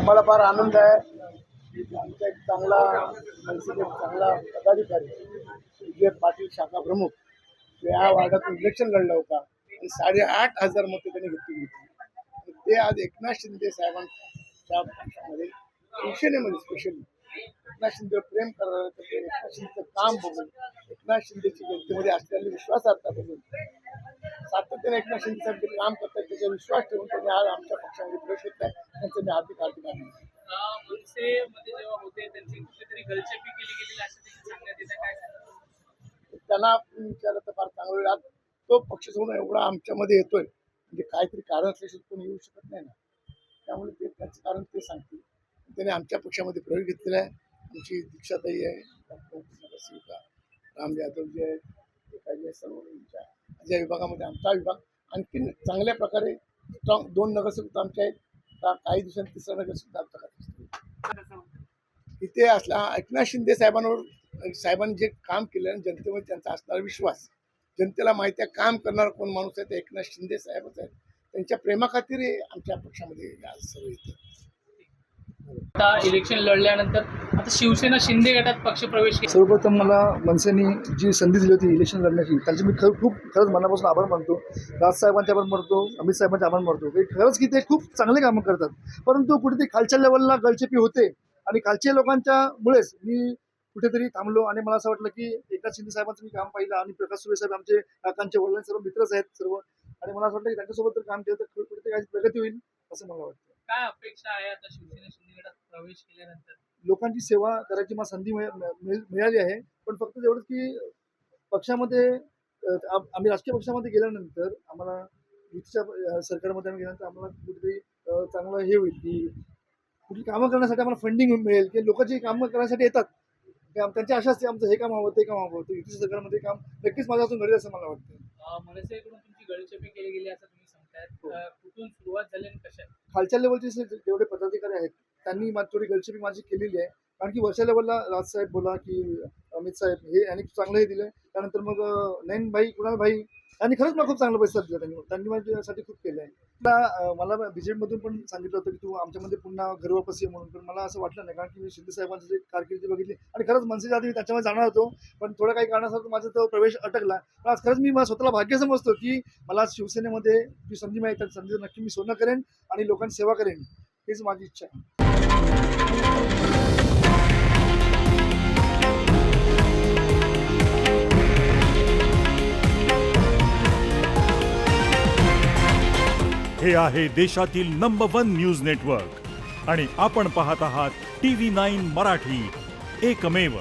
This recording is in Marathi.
मला फार आनंद आहे की आमचा एक चांगला मनसेचा चांगला पदाधिकारी विजय पाटील शाखा प्रमुख या वार्डातून इलेक्शन लढला होता आणि 8,500 मतं त्यांनी घेतली होती. ते आज एकनाथ शिंदे साहेबांच्या पक्षामध्ये शिवसेनेमध्ये स्पेशली एकनाथ शिंदेवर प्रेम करणारे तर एकनाथ शिंदेचं काम बघून एकनाथ शिंदेची जनतेमध्ये असलेली विश्वासार्हता बघून सातत्याने एकनाथ शिंदे साहेब जे काम करतात त्याचा विश्वास ठेवून त्यांनी आज आमच्या पक्षामध्ये प्रवेश घेतलाय. त्यांचं मी हार्दिक आभार. मनसेमध्ये जेव्हा होते त्यांची कुठेतरी गलचेपी केली गेलेली असं देखील सांगण्यात येतं, काय सांगतात? त्यांना आपण विचारलं तर फार चांगलं होईल. आज तो पक्ष सोडून एवढा आमच्यामध्ये येतोय म्हणजे काहीतरी कारण असल्याशिवाय कोणी येऊ शकत नाही ना. त्यामुळे ते त्याचं कारण ते सांगतील. त्याने आमच्या पक्षामध्ये प्रवेश घेतलेला आहे. आमची दीक्षाताई आहे, डॉक्टर राम यादव जे आहेत ते काही सर्व या विभागामध्ये आमचा विभाग आणखी चांगल्या प्रकारे स्ट्रॉंग 2 नगरसेवक आमचे आहेत. काही दिवसांनी 3रा नगरसेवक आमचा इथे असला एकनाथ शिंदे साहेबांनी जे काम केलं आणि जनतेमध्ये त्यांचा असणारा विश्वास, जनतेला माहिती आहे काम करणारा कोण माणूस आहे ते एकनाथ शिंदे साहेबच आहेत. त्यांच्या प्रेमाखातीर आमच्या पक्षामध्ये आज सर्व येतं. आता इलेक्शन लढल्यानंतर आता शिवसेना शिंदे गटात पक्षप्रवेश केला. सर्वप्रथम मला मनसेने जी संधी दिली होती इलेक्शन लढण्याची त्यांचे मी खरंच मनापासून आभार मानतो. राजसाहेबांचे आभार मानतो, अमित साहेबांचे आभार मानतो. खरंच की ते खूप चांगले कामं करतात, परंतु कुठेतरी खालच्या लेवलला गळचेपी होते आणि खालच्या लोकांच्या मुळेच मी कुठेतरी थांबलो आणि मला असं वाटलं की एकनाथ शिंदे साहेबांचं मी काम पाहिलं आणि प्रकाश सुरे साहेब आमचे काकांचे वडिलांचे सर्व मित्रच आहेत सर्व, आणि मला असं वाटलं की त्यांच्यासोबत जर काम केलं तर कुठेतरी काही प्रगती होईल असं मला वाटतं. काय अपेक्षा आहे आता शिवसेना शिंदे गटात प्रवेश केल्यानंतर? लोकांची सेवा करायची मला संधी मिळाली आहे, पण फक्त एवढंच की पक्षामध्ये आम्ही राजकीय पक्षामध्ये गेल्यानंतर आम्हाला युतीच्या सरकारमध्ये आम्ही गेल्यानंतर आम्हाला कुठेतरी चांगलं हे होईल की कुठली कामं करण्यासाठी आम्हाला फंडिंग मिळेल की लोक जी कामं करण्यासाठी येतात त्यांची आशा असते आमचं हे काम हवं ते काम हवं. तर युतीच्या सरकारमध्ये काम नक्कीच माझ्यापासून घडेल असं मला वाटतं. मनसेकडून तुमची गळचेपी केली गेली असं तुम्ही सांगतायत, कुठून सुरुवात झाली आणि कशा? खालच्या लेवलचे जेवढे पदाधिकारी आहेत त्यांनी थोडी गलचेपी माझी केलेली आहे, कारण की वरच्या लेवलला राजसाहेब बोला की अमित साहेब हे यांनी चांगलं हे दिलं. त्यानंतर मग नयन भाई, कुणाल भाई यांनी खरंच मला खूप चांगला पैसा दिला. त्यांनी माझ्यासाठी खूप केलं आहे. मला बीजेपीमधून पण सांगितलं होतं की तू आमच्यामध्ये पुन्हा घरवापस ये म्हणून, पण मला असं वाटलं नाही, कारण की मी शिंदे साहेबांची जे कारकिर्दी बघितली आणि खरंच मनसेच्या आधी मी त्याच्यामध्ये जाणार होतो, पण थोडं काही कारणासाठी माझा तो प्रवेश अटकला. पण आज खरंच मी मला स्वतःला भाग्य समजतो की मला शिवसेनेमध्ये जी संधी मिळेल त्या संधी नक्की मी सोनं करेन आणि लोकांची सेवा करेन, हीच माझी इच्छा आहे. हे आहे देशातील नंबर 1 न्यूज नेटवर्क आणि आपण पाहत आहात TV9 मराठी, एकमेव.